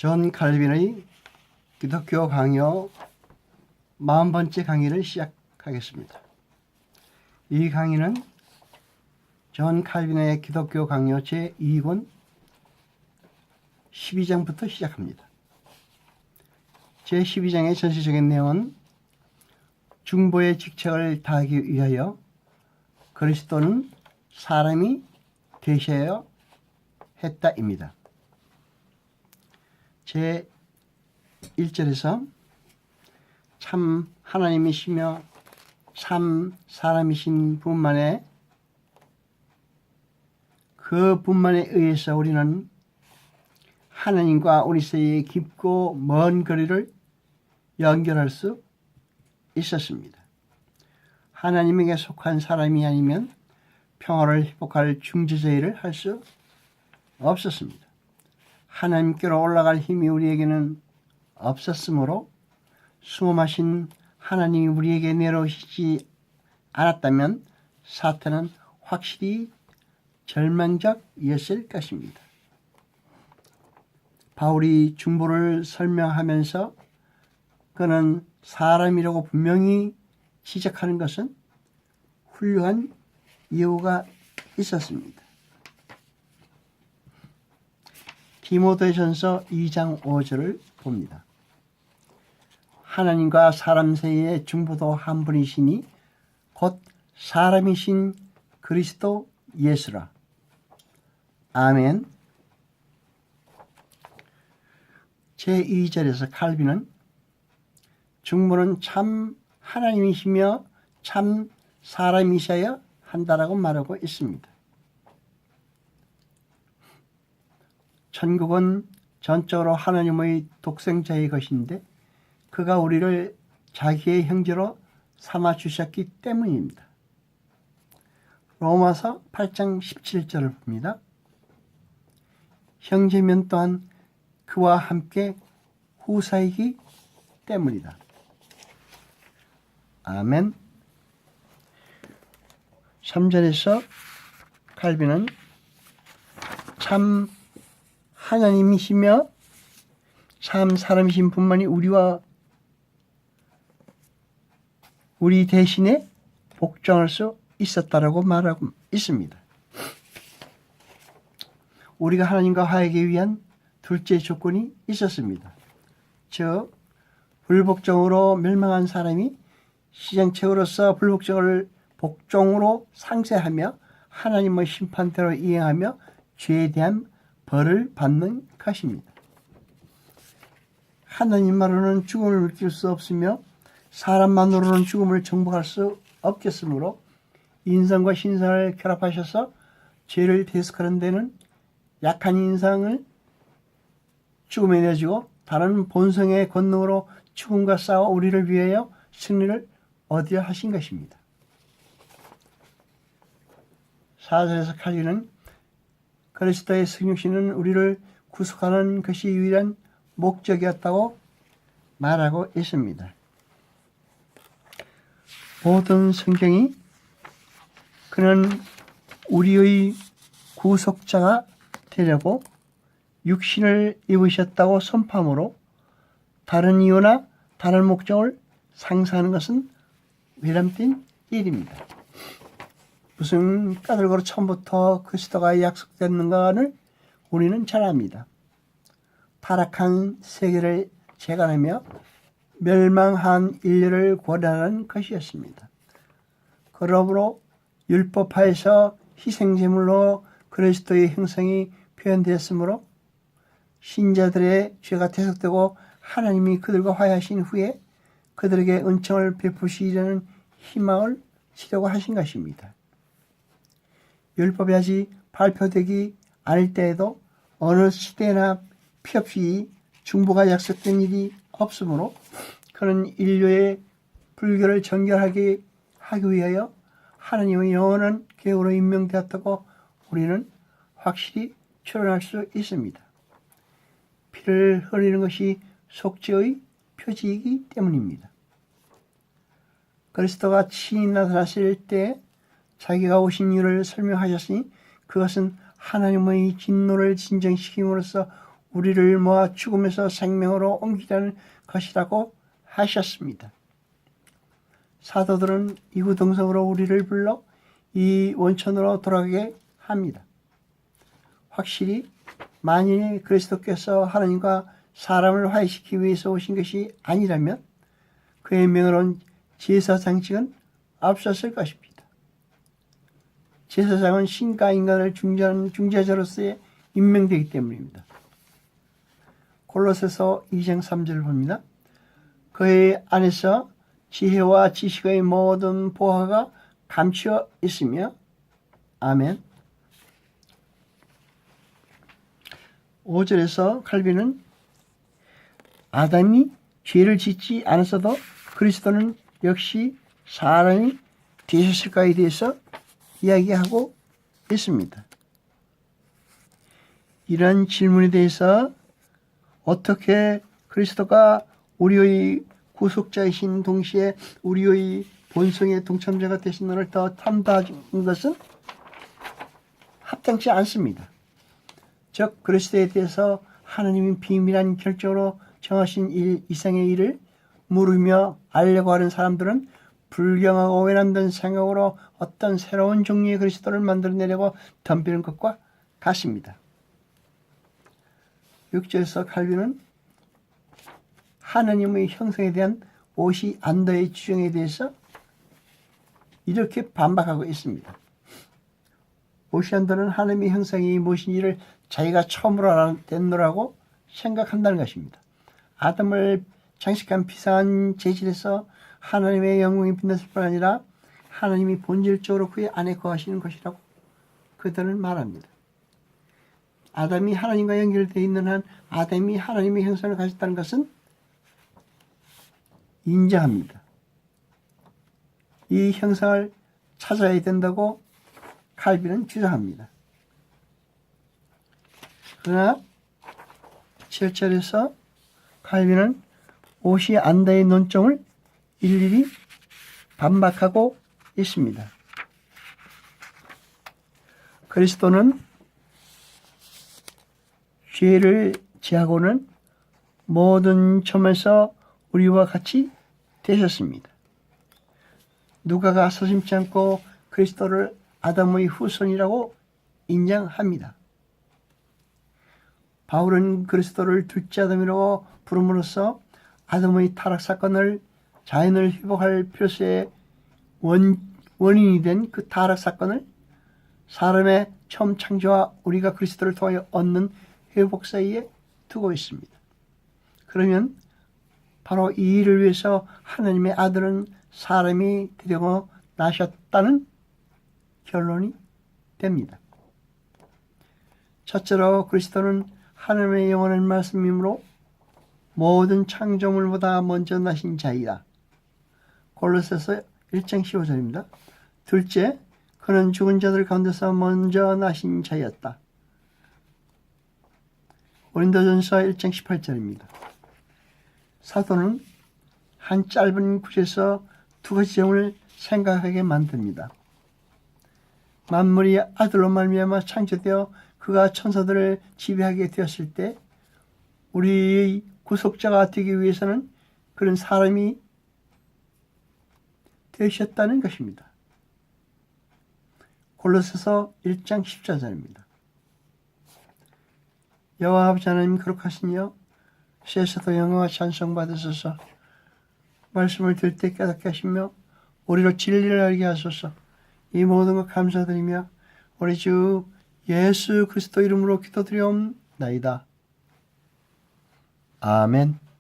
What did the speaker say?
존 칼빈의 기독교 강요 40번째 강의를 시작하겠습니다. 이 강의는 존 칼빈의 기독교 강요 제2권 12장부터 시작합니다. 제12장의 전체적인 내용은 중보의 직책을 다하기 위하여 그리스도는 사람이 되셔야 했다입니다. 제 1절에서 참 하나님이시며 참 사람이신 분만에 그 분만에 의해서 우리는 하나님과 우리 사이의 깊고 먼 거리를 연결할 수 있었습니다. 하나님에게 속한 사람이 아니면 평화를 회복할 중재자 일을 할 수 없었습니다. 하나님께로 올라갈 힘이 우리에게는 없었으므로 수험하신 하나님이 우리에게 내려오시지 않았다면 사탄은 확실히 절망적이었을 것입니다. 바울이 중보를 설명하면서 그는 사람이라고 분명히 지적하는 것은 훌륭한 이유가 있었습니다. 디모데전서 2장 5절을 봅니다. 하나님과 사람 사이의 중보도 한 분이시니 곧 사람이신 그리스도 예수라. 아멘. 제2절에서 칼빈은 중보는 참 하나님이시며 참 사람이셔야 한다라고 말하고 있습니다. 천국은 전적으로 하나님의 독생자의 것인데 그가 우리를 자기의 형제로 삼아 주셨기 때문입니다. 로마서 8장 17절을 봅니다. 형제면 또한 그와 함께 후사이기 때문이다. 아멘. 3절에서 칼빈은 참 하나님이시며 참 사람이신 분만이 우리 대신에 복종할 수 있었다라고 말하고 있습니다. 우리가 하나님과 화해하기 위한 둘째 조건이 있었습니다. 즉 불복종으로 멸망한 사람이 시정책으로서 불복종을 복종으로 상쇄하며 하나님의 심판대로 이행하며 죄에 대한 벌을 받는 것입니다. 하나님만으로는 죽음을 느낄 수 없으며 사람만으로는 죽음을 정복할 수 없겠으므로 인성과 신성을 결합하셔서 죄를 대속하는 데는 약한 인성을 죽음에 내주고 다른 본성의 권능으로 죽음과 싸워 우리를 위하여 승리를 얻으려 하신 것입니다. 4절에서 칼빈은 그리스도의 승육신은 우리를 구속하는 것이 유일한 목적이었다고 말하고 있습니다. 모든 성경이 그는 우리의 구속자가 되려고 육신을 입으셨다고 선포함으로 다른 이유나 다른 목적을 상상하는 것은 외람된 일입니다. 무슨 까닭으로 처음부터 그리스도가 약속됐는가를 우리는 잘 압니다. 타락한 세계를 재건하며 멸망한 인류를 구원하는 것이었습니다. 그러므로 율법하에서 희생제물로 그리스도의 형상이 표현되었으므로 신자들의 죄가 대속되고 하나님이 그들과 화해하신 후에 그들에게 은총을 베푸시려는 희망을 주려고 하신 것입니다. 율법이 아직 발표되기 않을 때에도 어느 시대나 피 없이 중보가 약속된 일이 없으므로 그는 인류의 불교를 정결하게 하기 위하여 하나님의 영원한 계획으로 임명되었다고 우리는 확실히 추론할 수 있습니다. 피를 흘리는 것이 속죄의 표지이기 때문입니다. 그리스도가 친히 나타나실 때 자기가 오신 이유를 설명하셨으니 그것은 하나님의 진노를 진정시킴으로써 우리를 모아 죽음에서 생명으로 옮기려는 것이라고 하셨습니다. 사도들은 이구동성으로 우리를 불러 이 원천으로 돌아가게 합니다. 확실히 만일 그리스도께서 하나님과 사람을 화해시키기 위해서 오신 것이 아니라면 그의 명으로는 제사 장식은 없었을 것입니다. 제사장은 신과 인간을 중재하는 중재자로서의 임명되기 때문입니다. 골로새서 2장 3절을 봅니다. 그의 안에서 지혜와 지식의 모든 보화가 감추어 있으며 아멘. 5절에서 칼빈은 아담이 죄를 짓지 않았어도 그리스도는 역시 사람이 되셨을까에 대해서 이야기하고 있습니다. 이런 질문에 대해서 어떻게 그리스도가 우리의 구속자이신 동시에 우리의 본성의 동참자가 되신 것을 더 탐구하는 것은 합당치 않습니다. 즉 그리스도에 대해서 하나님이 비밀한 결정으로 정하신 일 이상의 일을 물으며 알려고 하는 사람들은 불경하고 외람된 생각으로 어떤 새로운 종류의 그리스도를 만들어내려고 덤비는 것과 같습니다. 6절에서 칼빈은 하나님의 형성에 대한 오시안더의 주장에 대해서 이렇게 반박하고 있습니다. 오시안더는 하나님의 형성이 무엇인지를 자기가 처음으로 알아냈노라고 생각한다는 것입니다. 아담을 장식한 비상한 재질에서 하나님의 영광이 빛났을 뿐 아니라 하나님이 본질적으로 그의 안에 거하시는 것이라고 그들은 말합니다. 아담이 하나님과 연결되어 있는 한 아담이 하나님의 형상을 가졌다는 것은 인정합니다. 이 형상을 찾아야 된다고 칼빈은 주장합니다. 그러나 7절에서 칼빈은 오시안더의 논점을 일일이 반박하고 있습니다. 그리스도는 죄를 지하고는 모든 점에서 우리와 같이 되셨습니다. 누가가 서슴지 않고 그리스도를 아담의 후손이라고 인정합니다. 바울은 그리스도를 둘째 아담이라고 부름으로써 아담의 타락 사건을 자연을 회복할 필요성의 원인이 된 그 타락 사건을 사람의 처음 창조와 우리가 그리스도를 통하여 얻는 회복 사이에 두고 있습니다. 그러면 바로 이 일을 위해서 하나님의 아들은 사람이 되려고 나셨다는 결론이 됩니다. 첫째로 그리스도는 하나님의 영원한 말씀이므로 모든 창조물보다 먼저 나신 자이다. 골로새서 1장 15절입니다. 둘째, 그는 죽은 자들 가운데서 먼저 나신 자였다. 고린도전서 1장 18절입니다. 사도는 한 짧은 구절에서 두 가지 점을 생각하게 만듭니다. 만물이 아들로 말미암아 창조되어 그가 천사들을 지배하게 되었을 때 우리의 구속자가 되기 위해서는 그런 사람이 되셨다는 것입니다. 골로새서 1장 14절입니다. 여호와 아버지 하나님 거룩하시니여 세세도 영광과 찬송 받으소서. 말씀을 들을 때 깨닫게 하시며 우리로 진리를 알게 하소서. 이 모든 것 감사드리며 우리 주 예수 그리스도 이름으로 기도드리옵나이다. 아멘.